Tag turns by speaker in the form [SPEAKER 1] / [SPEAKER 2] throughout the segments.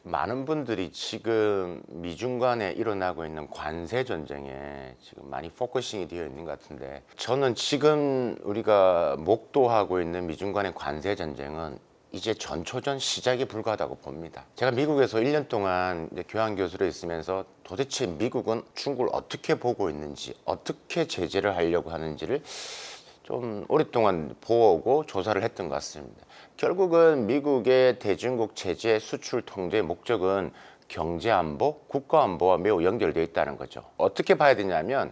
[SPEAKER 1] 많은 분들이 지금 미중 간에 일어나고 있는 관세 전쟁에 지금 많이 포커싱이 되어 있는 것 같은데, 저는 지금 우리가 목도하고 있는 미중 간의 관세 전쟁은 이제 전초전 시작에 불과하다고 봅니다. 제가 미국에서 1년 동안 이제 교환교수로 있으면서 도대체 미국은 중국을 어떻게 보고 있는지, 어떻게 제재를 하려고 하는지를 좀 오랫동안 보고 조사를 했던 것 같습니다. 결국은 미국의 대중국 제재 수출 통제의 목적은 경제안보, 국가안보와 매우 연결되어 있다는 거죠. 어떻게 봐야 되냐면,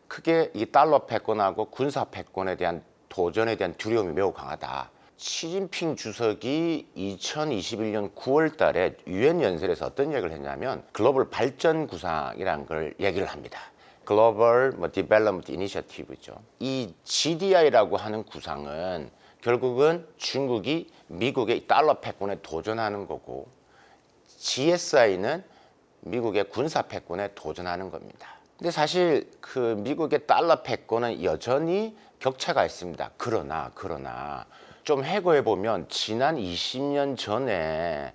[SPEAKER 1] 크게 이 달러 패권하고 군사 패권에 대한 도전에 대한 두려움이 매우 강하다. 시진핑 주석이 2021년 9월 달에 유엔 연설에서 어떤 얘기를 했냐면, 글로벌 발전 구상이라는 걸 얘기를 합니다. 글로벌 디벨롭먼트 이니셔티브죠. 이 GDI라고 하는 구상은 결국은 중국이 미국의 달러 패권에 도전하는 거고, GSI는 미국의 군사 패권에 도전하는 겁니다. 근데 사실 그 미국의 달러 패권은 여전히 격차가 있습니다. 그러나 좀 해고해 보면 지난 20년 전에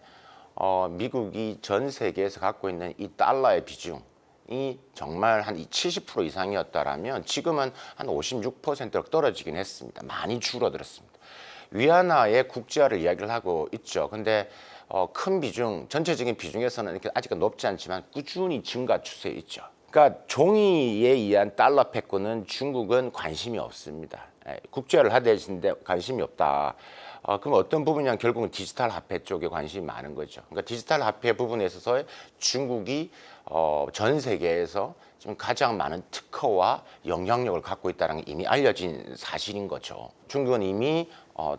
[SPEAKER 1] 미국이 전 세계에서 갖고 있는 이 달러의 비중이 정말 한 70% 이상이었다라면 지금은 한 56%로 떨어지긴 했습니다. 많이 줄어들었습니다. 위안화의 국제화를 이야기를 하고 있죠. 근데 큰 비중, 전체적인 비중에서는 이렇게 아직은 높지 않지만 꾸준히 증가 추세에 있죠. 그러니까 종이에 의한 달러 패권은 중국은 관심이 없습니다. 국제화를 하되는데 관심이 없다. 그럼 어떤 부분이냐, 결국은 디지털 화폐 쪽에 관심이 많은 거죠. 그러니까 디지털 화폐 부분에 있어서 중국이 전 세계에서 지금 가장 많은 특허와 영향력을 갖고 있다는 게 이미 알려진 사실인 거죠. 중국은 이미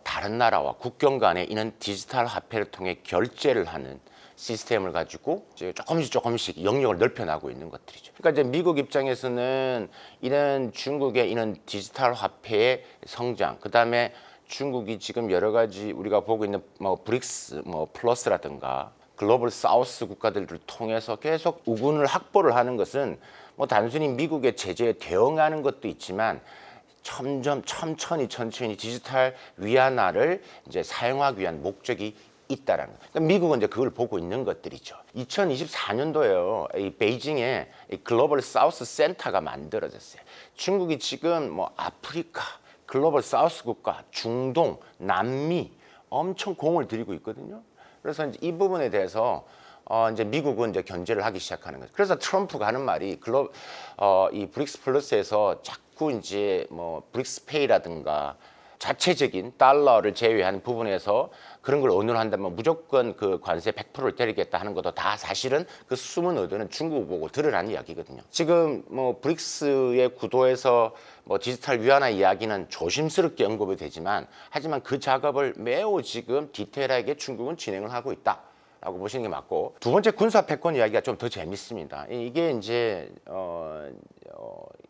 [SPEAKER 1] 다른 나라와 국경 간에 있는 디지털 화폐를 통해 결제를 하는 시스템을 가지고 이제 조금씩 영역을 넓혀나가고 있는 것들이죠. 그러니까 이제 미국 입장에서는 이런 중국의 이런 디지털 화폐의 성장, 그 다음에 중국이 지금 여러 가지 우리가 보고 있는 브릭스 플러스라든가 글로벌 사우스 국가들을 통해서 계속 우군을 확보를 하는 것은 단순히 미국의 제재에 대응하는 것도 있지만 천천히 디지털 위안화를 이제 사용하기 위한 목적이 있다라는 거예요. 그러니까 미국은 이제 그걸 보고 있는 것들이죠. 2024년도에요. 이 베이징에 이 글로벌 사우스 센터가 만들어졌어요. 중국이 지금 아프리카, 글로벌 사우스 국가, 중동, 남미 엄청 공을 들이고 있거든요. 그래서 이제 이 부분에 대해서 이제 미국은 이제 견제를 하기 시작하는 거죠. 그래서 트럼프가 하는 말이 이 브릭스 플러스에서 자꾸 이제 브릭스페이라든가 자체적인 달러를 제외한 부분에서 그런 걸 언어로 한다면 무조건 그 관세 100%를 때리겠다 하는 것도 다 사실은 그 숨은 의도는 중국 보고 드러난 이야기거든요. 지금 브릭스의 구도에서 디지털 위안화 이야기는 조심스럽게 언급이 되지만, 하지만 그 작업을 매우 지금 디테일하게 중국은 진행을 하고 있다 라고 보시는 게 맞고, 두 번째 군사 패권 이야기가 좀 더 재밌습니다. 이게 이제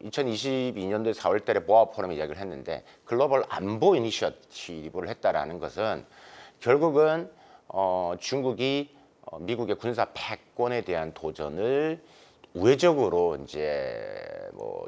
[SPEAKER 1] 2022년도 4월 달에 보아 포럼에 이야기를 했는데, 글로벌 안보 이니셔티브를 했다라는 것은 결국은 중국이 미국의 군사 패권에 대한 도전을 우회적으로 이제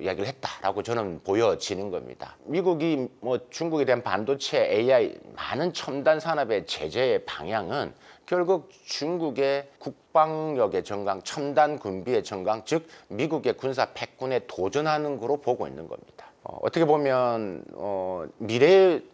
[SPEAKER 1] 이야기를 했다라고 저는 보여지는 겁니다. 미국이 중국에 대한 반도체, AI, 많은 첨단 산업의 제재의 방향은 결국 중국의 국방력의 정강, 첨단 군비의 정강, 즉 미국의 군사 패권에 도전하는 거로 보고 있는 겁니다. 어떻게 보면 미래의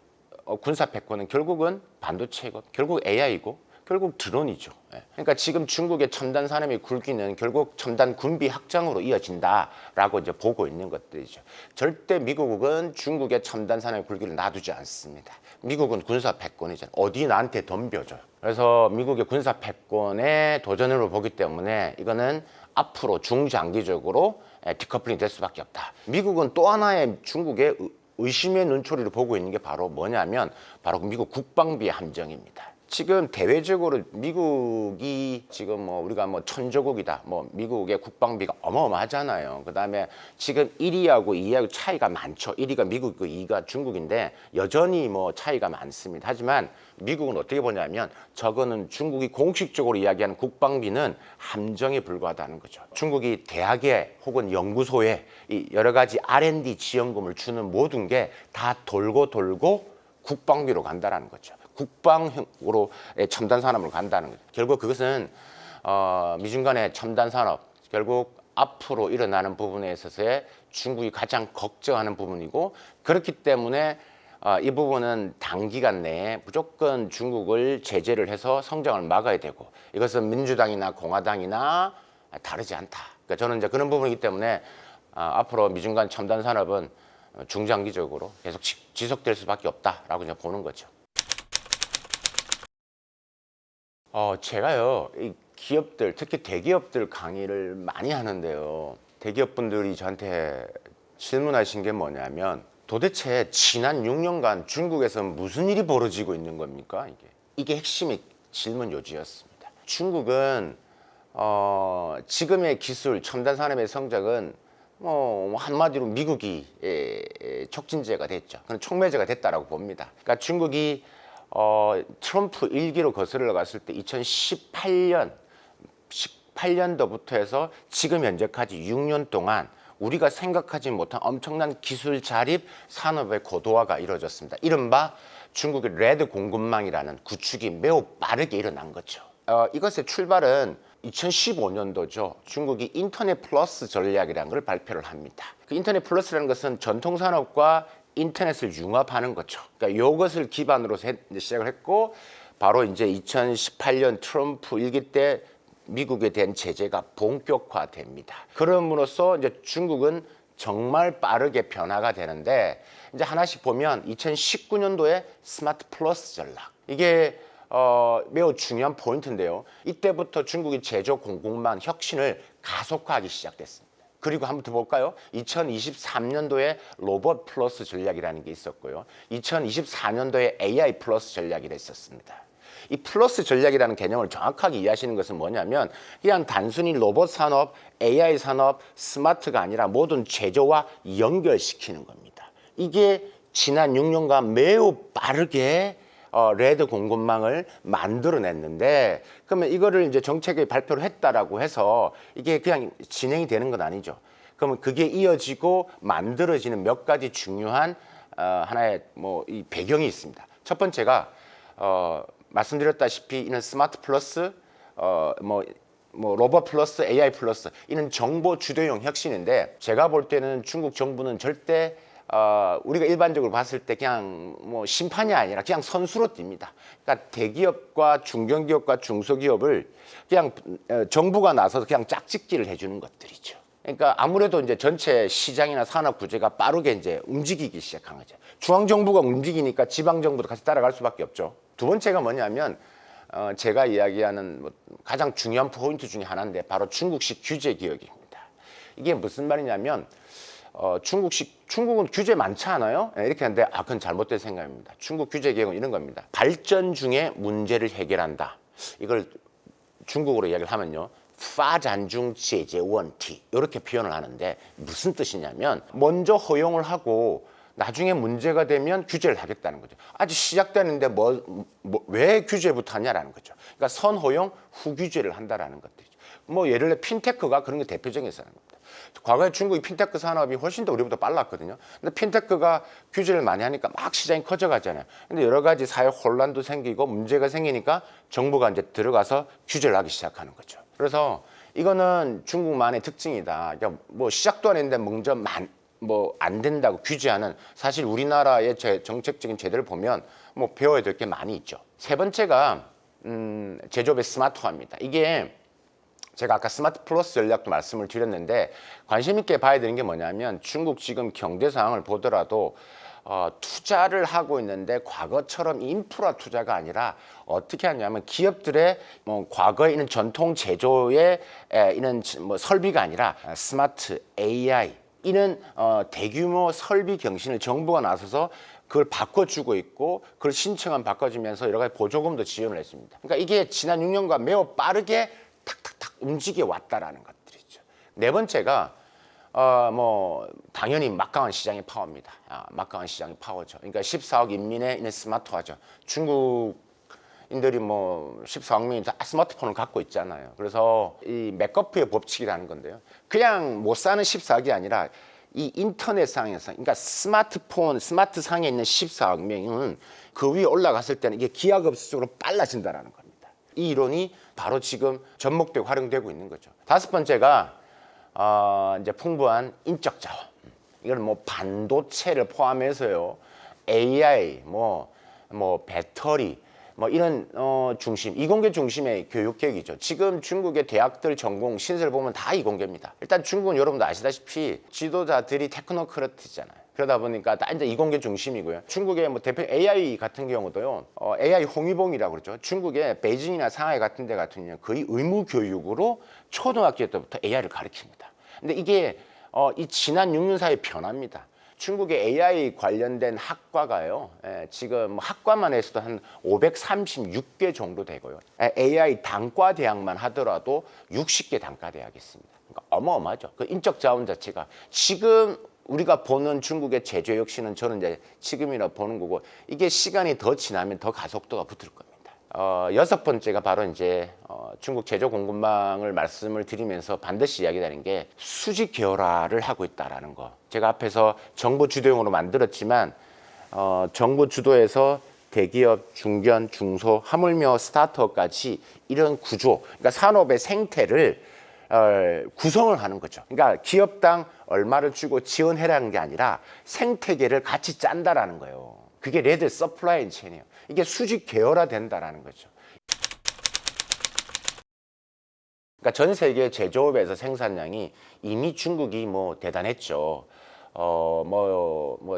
[SPEAKER 1] 군사 패권은 결국은 반도체이고, 결국 AI이고, 결국 드론이죠. 그러니까 지금 중국의 첨단 산업의 굴기는 결국 첨단 군비 확장으로 이어진다라고 이제 보고 있는 것들이죠. 절대 미국은 중국의 첨단 산업의 굴기를 놔두지 않습니다. 미국은 군사 패권이잖아요. 어디 나한테 덤벼줘요. 그래서 미국의 군사 패권의 도전으로 보기 때문에 이거는 앞으로 중장기적으로 디커플링 될 수밖에 없다. 미국은 또 하나의 중국의 의심의 눈초리를 보고 있는 게 바로 뭐냐면, 바로 미국 국방비의 함정입니다. 지금 대외적으로 미국이 지금 우리가 천조국이다, 미국의 국방비가 어마어마하잖아요. 그 다음에 지금 1위하고 2위하고 차이가 많죠. 1위가 미국이고 2위가 중국인데 여전히 차이가 많습니다. 하지만 미국은 어떻게 보냐면, 저거는 중국이 공식적으로 이야기하는 국방비는 함정에 불과하다는 거죠. 중국이 대학에 혹은 연구소에 이 여러 가지 R&D 지원금을 주는 모든 게 다 돌고 국방비로 간다는 거죠. 국방으로 첨단 산업으로 간다는 거죠. 결국 그것은 미중 간의 첨단 산업, 결국 앞으로 일어나는 부분에 있어서의 중국이 가장 걱정하는 부분이고, 그렇기 때문에 이 부분은 단기간 내에 무조건 중국을 제재를 해서 성장을 막아야 되고, 이것은 민주당이나 공화당이나 다르지 않다. 그러니까 저는 이제 그런 부분이기 때문에 앞으로 미중 간 첨단 산업은 중장기적으로 계속 지속될 수밖에 없다라고 이제 보는 거죠. 제가요, 이 기업들, 특히 대기업들 강의를 많이 하는데요. 대기업 분들이 저한테 질문하신 게 뭐냐면, 도대체 지난 6년간 중국에서 무슨 일이 벌어지고 있는 겁니까? 이게 핵심의 질문 요지였습니다. 중국은 지금의 기술, 첨단 산업의 성장은 한마디로 미국이 촉진제가 됐죠. 그건 촉매제가 됐다라고 봅니다. 그러니까 중국이 트럼프 1기로 거슬러 갔을 때 18년도부터 해서 지금 현재까지 6년 동안 우리가 생각하지 못한 엄청난 기술 자립 산업의 고도화가 이루어졌습니다. 이른바 중국의 레드 공급망이라는 구축이 매우 빠르게 일어난 거죠. 이것의 출발은 2015년도죠. 중국이 인터넷 플러스 전략이라는 걸 발표를 합니다. 그 인터넷 플러스라는 것은 전통 산업과 인터넷을 융합하는 거죠. 그러니까 이것을 기반으로 시작을 했고, 바로 이제 2018년 트럼프 1기 때 미국에 대한 제재가 본격화됩니다. 그럼으로써 이제 중국은 정말 빠르게 변화가 되는데, 이제 하나씩 보면 2019년도에 스마트 플러스 전략, 이게 매우 중요한 포인트인데요. 이때부터 중국이 제조 공급망 혁신을 가속화하기 시작됐습니다. 그리고 한번 더 볼까요? 2023년도에 로봇 플러스 전략이라는 게 있었고요. 2024년도에 AI 플러스 전략이 있었습니다. 이 플러스 전략이라는 개념을 정확하게 이해하시는 것은 뭐냐면, 그냥 단순히 로봇 산업, AI 산업, 스마트가 아니라 모든 제조와 연결시키는 겁니다. 이게 지난 6년간 매우 빠르게 레드 공급망을 만들어냈는데, 그러면 이거를 이제 정책에 발표를 했다라고 해서 이게 그냥 진행이 되는 건 아니죠. 그러면 그게 이어지고 만들어지는 몇 가지 중요한 하나의 이 배경이 있습니다. 첫 번째가 말씀드렸다시피 이는 스마트 플러스 로봇 플러스 AI 플러스, 이는 정보 주도형 혁신인데, 제가 볼 때는 중국 정부는 절대 우리가 일반적으로 봤을 때 그냥 심판이 아니라 그냥 선수로 뜁니다. 그러니까 대기업과 중견기업과 중소기업을 그냥 정부가 나서서 그냥 짝짓기를 해주는 것들이죠. 그러니까 아무래도 이제 전체 시장이나 산업 구조가 빠르게 이제 움직이기 시작한 거죠. 중앙정부가 움직이니까 지방정부도 같이 따라갈 수밖에 없죠. 두 번째가 뭐냐면, 제가 이야기하는 가장 중요한 포인트 중에 하나인데, 바로 중국식 규제 개혁입니다. 이게 무슨 말이냐면, 중국은 규제 많지 않아요? 이렇게 하는데, 그건 잘못된 생각입니다. 중국 규제 개혁은 이런 겁니다. 발전 중에 문제를 해결한다. 이걸 중국어로 이야기를 하면요, 发展中解决问题, 이렇게 표현을 하는데, 무슨 뜻이냐면, 먼저 허용을 하고 나중에 문제가 되면 규제를 하겠다는 거죠. 아직 시작되는데 왜 규제부터 하냐라는 거죠. 그러니까 선허용, 후규제를 한다라는 것들이죠. 예를 들어 핀테크가 그런 게 대표적인 사람입니다. 과거에 중국이 핀테크 산업이 훨씬 더 우리보다 빨랐거든요. 근데 핀테크가 규제를 많이 하니까 막 시장이 커져가잖아요. 근데 여러 가지 사회 혼란도 생기고 문제가 생기니까 정부가 이제 들어가서 규제를 하기 시작하는 거죠. 그래서 이거는 중국만의 특징이다. 그러니까 시작도 안 했는데 먼저 안 된다고 규제하는, 사실 우리나라의 정책적인 제도를 보면 배워야 될 게 많이 있죠. 세 번째가 제조업의 스마트화입니다. 이게 제가 아까 스마트 플러스 전략도 말씀을 드렸는데, 관심 있게 봐야 되는 게 뭐냐면, 중국 지금 경제 상황을 보더라도 투자를 하고 있는데 과거처럼 인프라 투자가 아니라 어떻게 하냐면, 기업들의 과거에 있는 전통 제조에 있는 설비가 아니라 스마트 AI, 이는 대규모 설비 경신을 정부가 나서서 그걸 바꿔주고 있고, 그걸 신청하면 바꿔주면서 여러 가지 보조금도 지원을 했습니다. 그러니까 이게 지난 6년간 매우 빠르게 탁탁탁 움직여 왔다라는 것들이죠. 네 번째가 당연히 막강한 시장의 파워입니다. 막강한 시장의 파워죠. 그러니까 14억 인민의 있는 스마트화죠. 중국인들이 14억 명이 다 스마트폰을 갖고 있잖아요. 그래서 이 맥거프의 법칙이라는 건데요. 그냥 못 사는 14억이 아니라 이 인터넷 상에서, 그러니까 스마트폰, 스마트 상에 있는 14억 명은 그 위에 올라갔을 때는 이게 기하급수적으로 빨라진다라는 겁니다. 이 이론이 바로 지금 접목되고 활용되고 있는 거죠. 다섯 번째가 이제 풍부한 인적 자원. 이건 뭐 반도체를 포함해서요, AI, 뭐 배터리, 뭐 이런 중심, 이공계 중심의 교육 계획이죠. 지금 중국의 대학들 전공 신설 보면 다 이공계입니다. 일단 중국은 여러분도 아시다시피 지도자들이 테크노크라트잖아요. 그러다 보니까 다 이제 이공계 중심이고요. 중국의 뭐 대표 AI 같은 경우도요, AI 홍위봉이라고 그러죠. 중국의 베이징이나 상하이 같은 데 같은 경우는 거의 의무 교육으로 초등학교 때부터 AI를 가르칩니다. 근데 이게 이 지난 6년 사이의 변화입니다. 중국의 AI 관련된 학과가요, 지금 학과만 해서도 한 536개 정도 되고요. AI 단과 대학만 하더라도 60개 단과 대학이 있습니다. 그러니까 어마어마하죠. 그 인적 자원 자체가 지금 우리가 보는 중국의 제조 역시는 저는 이제 지금이라 보는 거고, 이게 시간이 더 지나면 더 가속도가 붙을 겁니다. 여섯 번째가 바로 이제 중국 제조 공급망을 말씀을 드리면서 반드시 이야기되는 게 수직 계열화를 하고 있다라는 거. 제가 앞에서 정부 주도형으로 만들었지만 정부 주도에서 대기업, 중견, 중소, 하물며 스타트업까지 이런 구조, 그러니까 산업의 생태를 구성을 하는 거죠. 그러니까 기업당 얼마를 주고 지원해라는 게 아니라 생태계를 같이 짠다라는 거예요. 그게 레드 서플라이 체인이에요. 이게 수직 계열화 된다라는 거죠. 그러니까 전 세계 제조업에서 생산량이 이미 중국이 뭐 대단했죠.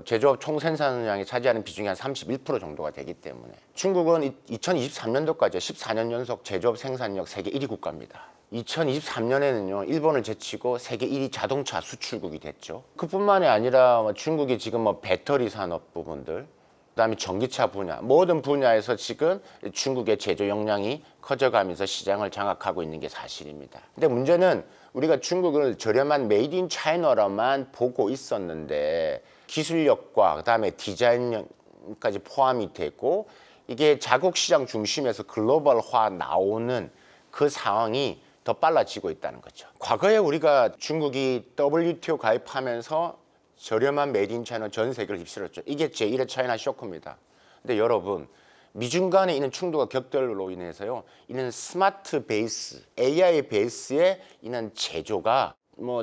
[SPEAKER 1] 제조업 총 생산량이 차지하는 비중이 한 31% 정도가 되기 때문에 중국은 2023년도까지 14년 연속 제조업 생산력 세계 1위 국가입니다. 2023년에는요, 일본을 제치고 세계 1위 자동차 수출국이 됐죠. 그뿐만이 아니라 중국이 지금 배터리 산업 부분들, 그다음에 전기차 분야, 모든 분야에서 지금 중국의 제조 역량이 커져가면서 시장을 장악하고 있는 게 사실입니다. 근데 문제는 우리가 중국을 저렴한 메이드 인 차이나로만 보고 있었는데 기술력과 그다음에 디자인까지 포함이 되고 이게 자국 시장 중심에서 글로벌화 나오는 그 상황이 더 빨라지고 있다는 거죠. 과거에 우리가 중국이 WTO 가입하면서 저렴한 메이드 인 차이나 전 세계를 휩쓸었죠. 이게 제1의 차이나 쇼크입니다. 근데 여러분, 미중 간에 있는 충돌과 격돌로 인해서요, 이는 스마트 베이스, AI 베이스의 이는 제조가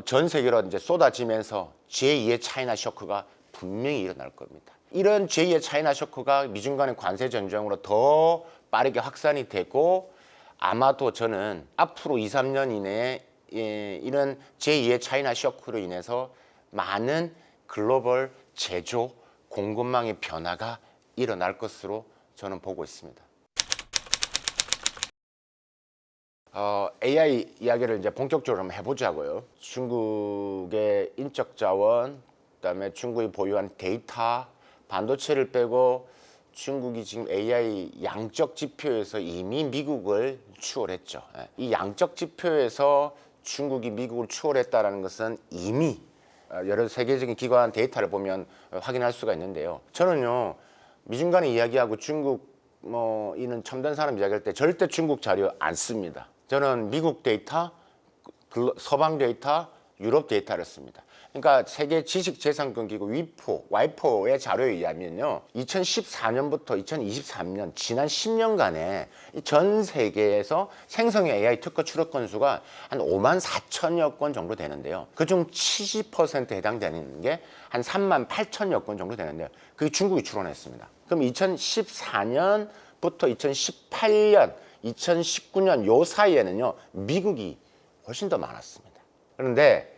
[SPEAKER 1] 전 세계로 이제 쏟아지면서 제2의 차이나 쇼크가 분명히 일어날 겁니다. 이런 제2의 차이나 쇼크가 미중 간의 관세 전쟁으로 더 빠르게 확산이 되고, 아마도 저는 앞으로 2, 3년 이내에 이런 제2의 차이나 쇼크로 인해서 많은 글로벌 제조 공급망의 변화가 일어날 것으로 저는 보고 있습니다. AI 이야기를 이제 본격적으로 한번 해보자고요. 중국의 인적 자원, 그다음에 중국이 보유한 데이터, 반도체를 빼고 중국이 지금 AI 양적 지표에서 이미 미국을 추월했죠. 이 양적 지표에서 중국이 미국을 추월했다는 것은 이미 여러 세계적인 기관 데이터를 보면 확인할 수가 있는데요. 저는요, 미중 간에 이야기하고 중국 이는 첨단 산업 이야기할 때 절대 중국 자료 안 씁니다. 저는 미국 데이터, 서방 데이터, 유럽 데이터를 씁니다. 그러니까 세계 지식재산권 기구 와이포의 자료에 의하면요, 2014년부터 2023년 지난 10년간에 전 세계에서 생성형 AI 특허 출원 건수가 한 5만 4천여 건 정도 되는데요. 그중 70%에 해당되는 게 한 3만 8천여 건 정도 되는데요. 그게 중국이 출원했습니다. 그럼 2014년부터 2018년, 2019년 요 사이에는요, 미국이 훨씬 더 많았습니다. 그런데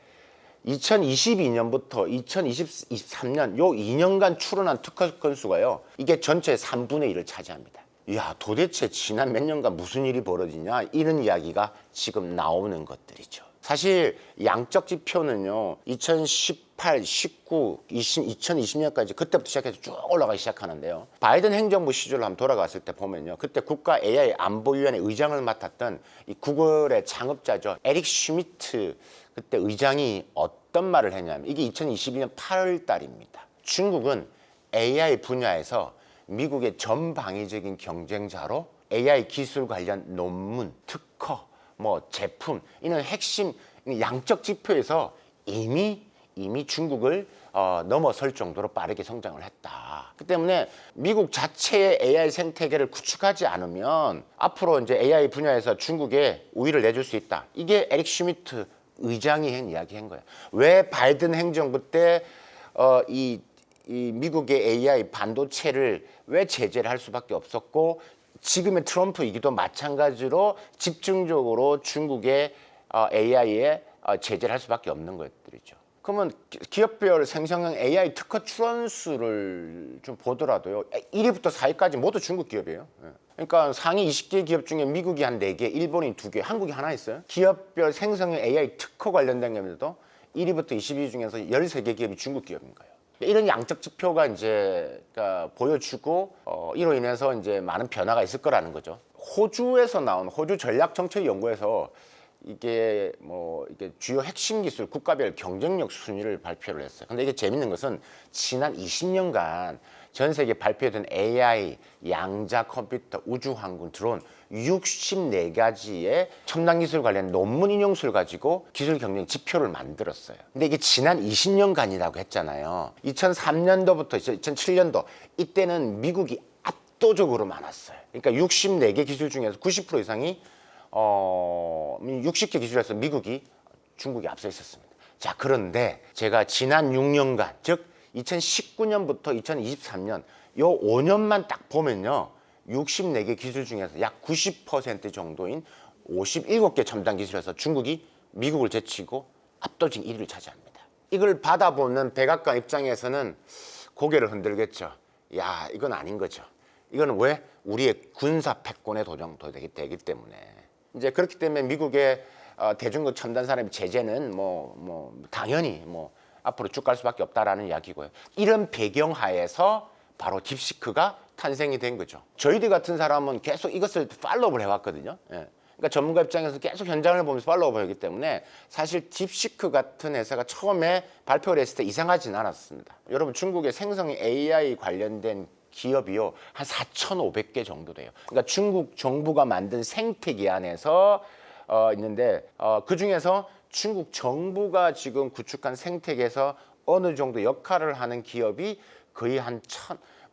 [SPEAKER 1] 2022년부터 2023년 요 2년간 출원한 특허 건수가요, 이게 전체의 3분의 1을 차지합니다. 이야, 도대체 지난 몇 년간 무슨 일이 벌어지냐, 이런 이야기가 지금 나오는 것들이죠. 사실 양적 지표는요, 2018, 19, 2020년까지 그때부터 시작해서 쭉 올라가기 시작하는데요. 바이든 행정부 시절로 한번 돌아갔을 때 보면요, 그때 국가 AI 안보위원회 의장을 맡았던 이 구글의 창업자죠, 에릭 슈미트, 그때 의장이 어떤 말을 했냐면, 이게 2021년 8월 달입니다. 중국은 AI 분야에서 미국의 전방위적인 경쟁자로 AI 기술 관련 논문, 특허, 제품, 이런 핵심 양적 지표에서 이미 이미 중국을 넘어설 정도로 빠르게 성장을 했다. 그 때문에 미국 자체의 AI 생태계를 구축하지 않으면 앞으로 이제 AI 분야에서 중국에 우위를 내줄 수 있다. 이게 에릭 슈미트 의장이 이야기한 거야. 왜 바이든 행정부 때 이 미국의 AI 반도체를 왜 제재를 할 수밖에 없었고 지금의 트럼프이기도 마찬가지로 집중적으로 중국의 AI에 제재를 할 수밖에 없는 것들이죠. 그러면 기업별 생성형 AI 특허 출원수를 좀 보더라도요. 1위부터 4위까지 모두 중국 기업이에요. 그러니까 상위 20개 기업 중에 미국이 한 4개, 일본이 2개, 한국이 하나 있어요. 기업별 생성형 AI 특허 관련된 겁니다도 1위부터 20위 중에서 13개 기업이 중국 기업인 거예요. 이런 양적 지표가 이제 보여주고 이로 인해서 이제 많은 변화가 있을 거라는 거죠. 호주에서 나온 호주 전략정책연구에서 이게 주요 핵심 기술 국가별 경쟁력 순위를 발표를 했어요. 근데 이게 재밌는 것은 지난 20년간 전 세계 발표된 AI, 양자 컴퓨터, 우주항공, 드론 64가지의 첨단 기술 관련 논문 인용수를 가지고 기술 경쟁 지표를 만들었어요. 근데 이게 지난 20년간이라고 했잖아요. 2003년도부터 2007년도 이때는 미국이 압도적으로 많았어요. 그러니까 64개 기술 중에서 90% 이상이 60개 기술에서 미국이 중국이 앞서 있었습니다. 자, 그런데 제가 지난 6년간 즉 2019년부터 2023년 요 5년만 딱 보면요. 64개 기술 중에서 약 90% 정도인 57개 첨단 기술에서 중국이 미국을 제치고 압도적인 1위를 차지합니다. 이걸 받아보는 백악관 입장에서는 고개를 흔들겠죠. 야, 이건 아닌 거죠. 이건 왜? 우리의 군사 패권에 도전도 되기 때문에. 이제 그렇기 때문에 미국의 대중국 첨단 산업 제재는 당연히 앞으로 쭉 갈 수밖에 없다라는 이야기고요. 이런 배경하에서 바로 딥시크가 탄생이 된 거죠. 저희들 같은 사람은 계속 이것을 팔로우를 해왔거든요. 예. 그러니까 전문가 입장에서 계속 현장을 보면서 팔로우를 하기 때문에 사실 딥시크 같은 회사가 처음에 발표를 했을 때 이상하진 않았습니다. 여러분 중국의 생성 AI 관련된 기업이요 한 4,500개 정도 돼요. 그러니까 중국 정부가 만든 생태계 안에서 있는데 그 중에서 중국 정부가 지금 구축한 생태계에서 어느 정도 역할을 하는 기업이 거의 한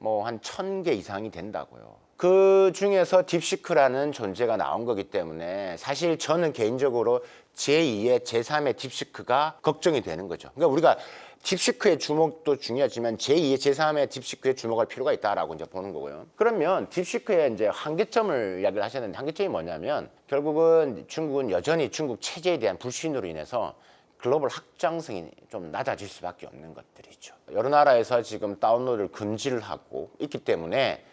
[SPEAKER 1] 1,000개 이상이 된다고요. 그 중에서 딥시크라는 존재가 나온 거기 때문에 사실 저는 개인적으로 제2의 제3의 딥시크가 걱정이 되는 거죠. 그러니까 우리가 딥시크의 주목도 중요하지만 제2의 제3의 딥시크에 주목할 필요가 있다라고 이제 보는 거고요. 그러면 딥시크의 이제 한계점을 이야기를 하셨는데 한계점이 뭐냐면 결국은 중국은 여전히 중국 체제에 대한 불신으로 인해서 글로벌 확장성이 좀 낮아질 수밖에 없는 것들이죠. 여러 나라에서 지금 다운로드를 금지를 하고 있기 때문에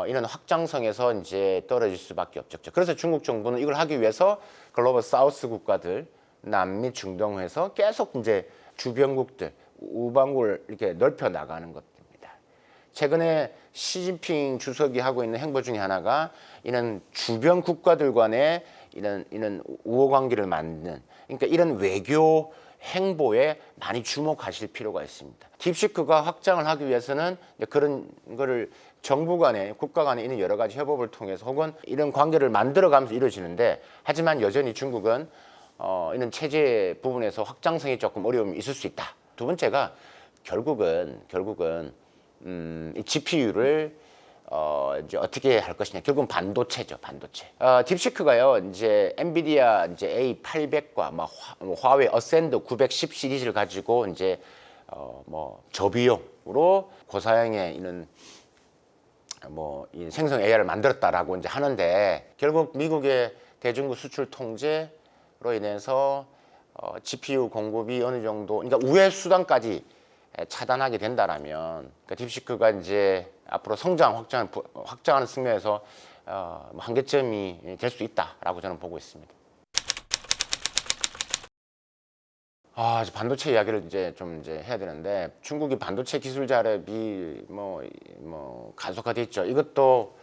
[SPEAKER 1] 이런 확장성에서 이제 떨어질 수밖에 없죠. 그래서 중국 정부는 이걸 하기 위해서 글로벌 사우스 국가들, 남미, 중동에서 계속 이제 주변국들, 우방국을 이렇게 넓혀 나가는 것입니다. 최근에 시진핑 주석이 하고 있는 행보 중에 하나가 이런 주변 국가들 간의 이런 우호 관계를 만드는, 그러니까 이런 외교 행보에 많이 주목하실 필요가 있습니다. 딥시크가 확장을 하기 위해서는 그런 거를 정부 간에 국가 간에 있는 여러 가지 협업을 통해서 혹은 이런 관계를 만들어가면서 이루어지는데, 하지만 여전히 중국은 이런 체제 부분에서 확장성이 조금 어려움이 있을 수 있다. 두 번째가 결국은 이 GPU를 이제 어떻게 할 것이냐. 결국은 반도체죠, 반도체. 딥시크가요, 이제 엔비디아 이제 A800과 화웨이 어센더 910 시리즈를 가지고 이제 저비용으로 고사양의 이런 이 생성 AI를 만들었다라고 이제 하는데, 결국 미국의 대중국 수출 통제로 인해서 GPU 공급이 어느 정도, 그러니까 우회 수단까지 차단하게 된다라면, 그러니까 딥시크가 이제 앞으로 확장하는 측면에서 한계점이 될 수 있다라고 저는 보고 있습니다. 반도체 이야기를 이제 해야 되는데, 중국이 반도체 기술 자립이 가속화돼 있죠. 이것도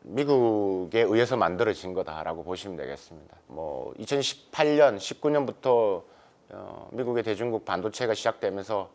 [SPEAKER 1] 미국에 의해서 만들어진 거다라고 보시면 되겠습니다. 2018년, 19년부터 미국의 대중국 반도체가 시작되면서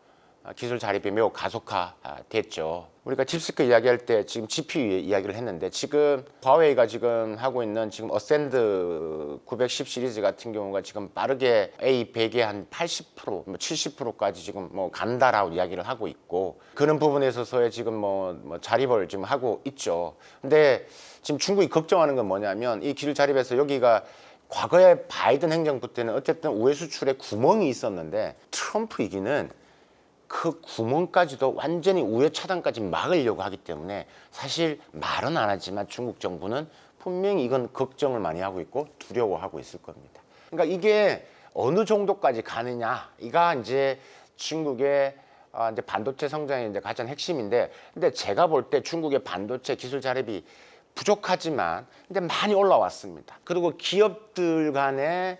[SPEAKER 1] 기술 자립이 매우 가속화됐죠. 우리가 딥시크 이야기할 때 지금 GPU 이야기를 했는데 지금 화웨이가 지금 하고 있는 지금 어센드 910 시리즈 같은 경우가 지금 빠르게 A100의 한 80%, 뭐 70%까지 지금 뭐 간다라고 이야기를 하고 있고 그런 부분에 있어서의 지금 뭐 자립을 지금 하고 있죠. 근데 지금 중국이 걱정하는 건 뭐냐면 이 기술 자립에서 여기가 과거에 바이든 행정부 때는 어쨌든 우회 수출에 구멍이 있었는데 트럼프 이기는 그 구멍까지도 완전히 우회 차단까지 막으려고 하기 때문에 사실 말은 안 하지만 중국 정부는 분명히 이건 걱정을 많이 하고 있고 두려워하고 있을 겁니다. 그러니까 이게 어느 정도까지 가느냐 이가 이제 중국의 이제 반도체 성장의 이제 가장 핵심인데 근데 제가 볼 때 중국의 반도체 기술 자립이 부족하지만 근데 많이 올라왔습니다. 그리고 기업들 간에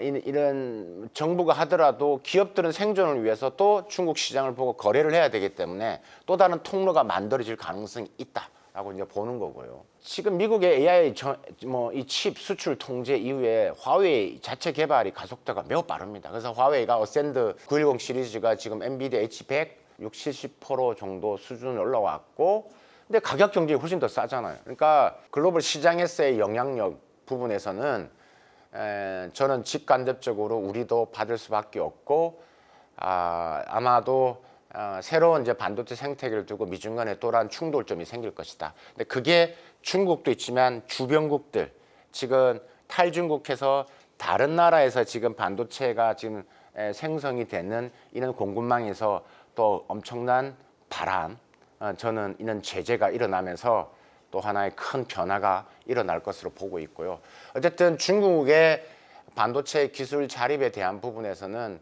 [SPEAKER 1] 이런 정부가 하더라도 기업들은 생존을 위해서 또 중국 시장을 보고 거래를 해야 되기 때문에 또 다른 통로가 만들어질 가능성이 있다라고 이제 보는 거고요. 지금 미국의 AI 이 칩 수출 통제 이후에 화웨이 자체 개발이 가속도가 매우 빠릅니다. 그래서 화웨이가 어센드 910 시리즈가 지금 엔비디아 H100 60-70% 정도 수준에 올라왔고 근데 가격 경쟁이 훨씬 더 싸잖아요. 그러니까 글로벌 시장에서의 영향력 부분에서는 저는 직간접적으로 우리도 받을 수밖에 없고 아마도 새로운 이제 반도체 생태계를 두고 미중 간에 또한 충돌점이 생길 것이다. 근데 그게 중국도 있지만 주변국들 지금 탈중국해서 다른 나라에서 지금 반도체가 지금 생성이 되는 이런 공급망에서 또 엄청난 바람 저는 이런 제재가 일어나면서 또 하나의 큰 변화가 일어날 것으로 보고 있고요. 어쨌든 중국의 반도체 기술 자립에 대한 부분에서는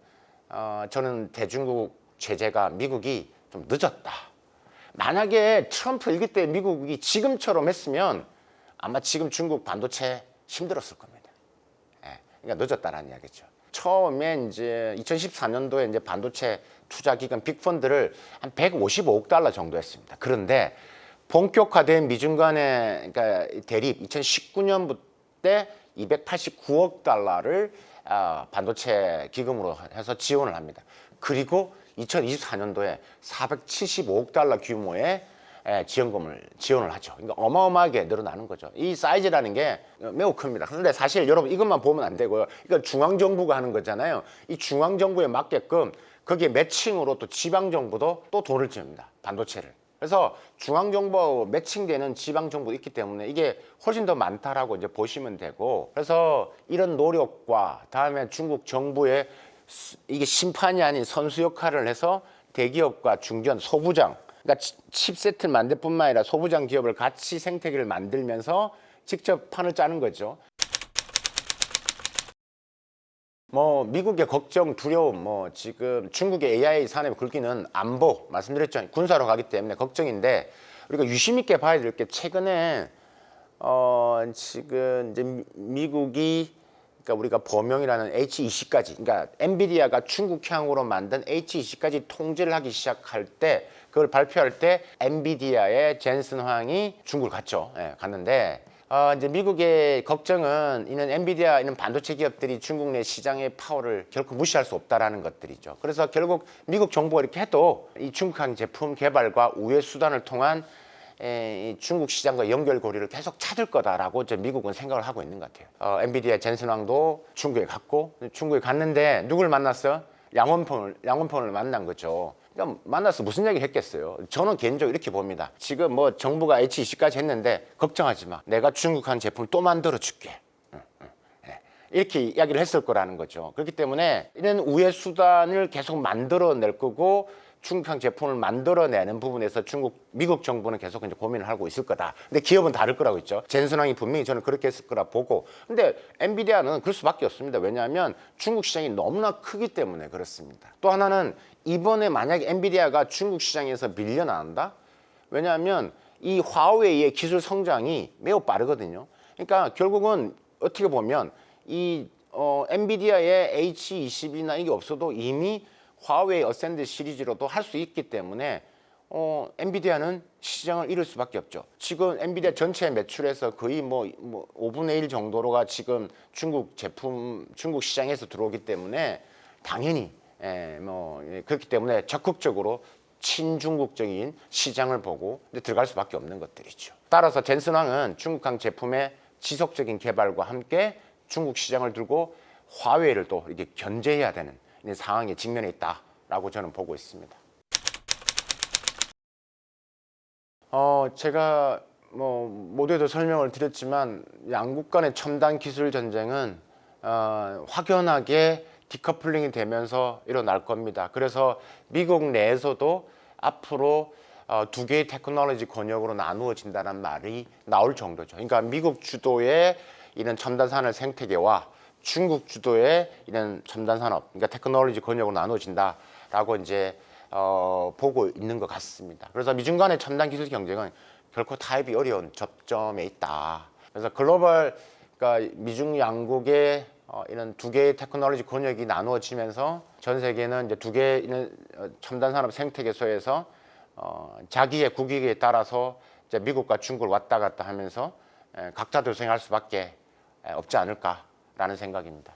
[SPEAKER 1] 저는 대중국 제재가 미국이 좀 늦었다. 만약에 트럼프 일기 때 미국이 지금처럼 했으면 아마 지금 중국 반도체 힘들었을 겁니다. 그러니까 늦었다라는 이야기죠. 처음에 이제 2014년도에 이제 반도체 투자 기관 빅펀드를 한 155억 달러 정도 했습니다. 그런데 본격화된 미중 간의 그러니까 대립 2019년부터 289억 달러를 반도체 기금으로 해서 지원을 합니다. 그리고 2024년도에 475억 달러 규모의 지원을 하죠. 그러니까 어마어마하게 늘어나는 거죠. 이 사이즈라는 게 매우 큽니다. 그런데 사실 여러분 이것만 보면 안 되고요. 이건 중앙정부가 하는 거잖아요. 이 중앙정부에 맞게끔 거기에 매칭으로 또 지방정부도 또 돈을 줍니다. 반도체를. 그래서 중앙정부하고 매칭되는 지방정부도 있기 때문에 이게 훨씬 더 많다라고 이제 보시면 되고 그래서 이런 노력과 다음에 중국 정부의 이게 심판이 아닌 선수 역할을 해서 대기업과 중견 소부장 그러니까 칩셋을 만들 뿐만 아니라 소부장 기업을 같이 생태계를 만들면서 직접 판을 짜는 거죠. 뭐 미국의 걱정, 두려움, 뭐 지금 중국의 AI 산업의 굵기는 안보 말씀드렸죠. 군사로 가기 때문에 걱정인데 우리가 유심 있게 봐야 될 게 최근에 지금 이제 미국이 그러니까 우리가 범용이라는 H20까지 그러니까 엔비디아가 중국향으로 만든 H20까지 통제를 하기 시작할 때 그걸 발표할 때 엔비디아의 젠슨 황이 중국을 갔죠. 갔는데 이제 미국의 걱정은 이는 엔비디아 이런 반도체 기업들이 중국 내 시장의 파워를 결코 무시할 수 없다라는 것들이죠. 그래서 결국 미국 정부가 이렇게 해도 이 중국향 제품 개발과 우회 수단을 통한 이 중국 시장과 연결고리를 계속 찾을 거다라고 이제 미국은 생각을 하고 있는 것 같아요. 엔비디아 젠슨 황도 중국에 갔고 중국에 갔는데 누굴 만났어? 양원폰을 만난 거죠. 그러니까 만나서 무슨 얘기 했겠어요. 저는 개인적으로 이렇게 봅니다. 지금 뭐 정부가 H20까지 했는데 걱정하지 마. 내가 중국한 제품을 또 만들어 줄게. 이렇게 이야기를 했을 거라는 거죠. 그렇기 때문에 이런 우회 수단을 계속 만들어낼 거고 중국향 제품을 만들어내는 부분에서 미국 정부는 계속 이제 고민을 하고 있을 거다. 근데 기업은 다를 거라고 했죠. 젠슨왕이 분명히 저는 그렇게 했을 거라 보고. 근데 엔비디아는 그럴 수밖에 없습니다. 왜냐하면 중국 시장이 너무나 크기 때문에 그렇습니다. 또 하나는 이번에 만약에 엔비디아가 중국 시장에서 밀려난다? 왜냐하면 이 화웨이의 기술 성장이 매우 빠르거든요. 그러니까 결국은 어떻게 보면 이 엔비디아의 H20이나 이게 없어도 이미 화웨이 어센드 시리즈로도 할 수 있기 때문에 엔비디아는 시장을 잃을 수밖에 없죠. 지금 엔비디아 전체 매출에서 거의 뭐 5분의 1 정도로가 지금 중국 시장에서 들어오기 때문에 당연히 그렇기 때문에 적극적으로 친중국적인 시장을 보고 들어갈 수밖에 없는 것들이죠. 따라서 젠슨황은 중국항 제품의 지속적인 개발과 함께 중국 시장을 들고 화웨이를 또 이렇게 견제해야 되는 상황에 직면해 있다라고 저는 보고 있습니다. 제가 모두에도 설명을 드렸지만 양국 간의 첨단 기술 전쟁은 확연하게 디커플링이 되면서 일어날 겁니다. 그래서 미국 내에서도 앞으로 두 개의 테크놀로지 권역으로 나누어진다는 말이 나올 정도죠. 그러니까 미국 주도의 이런 첨단 산업 생태계와 중국 주도의 이런 첨단 산업, 그러니까 테크놀로지 권역으로 나누어진다라고 이제 보고 있는 것 같습니다. 그래서 미중 간의 첨단 기술 경쟁은 결코 타협이 어려운 접점에 있다. 그래서 글로벌, 그러니까 미중 양국의 이런 두 개의 테크놀로지 권역이 나누어지면서 전 세계는 이제 두 개의 첨단 산업 생태계소에서 자기의 국익에 따라서 이제 미국과 중국을 왔다 갔다 하면서 각자 도생할 수밖에 없지 않을까라는 생각입니다.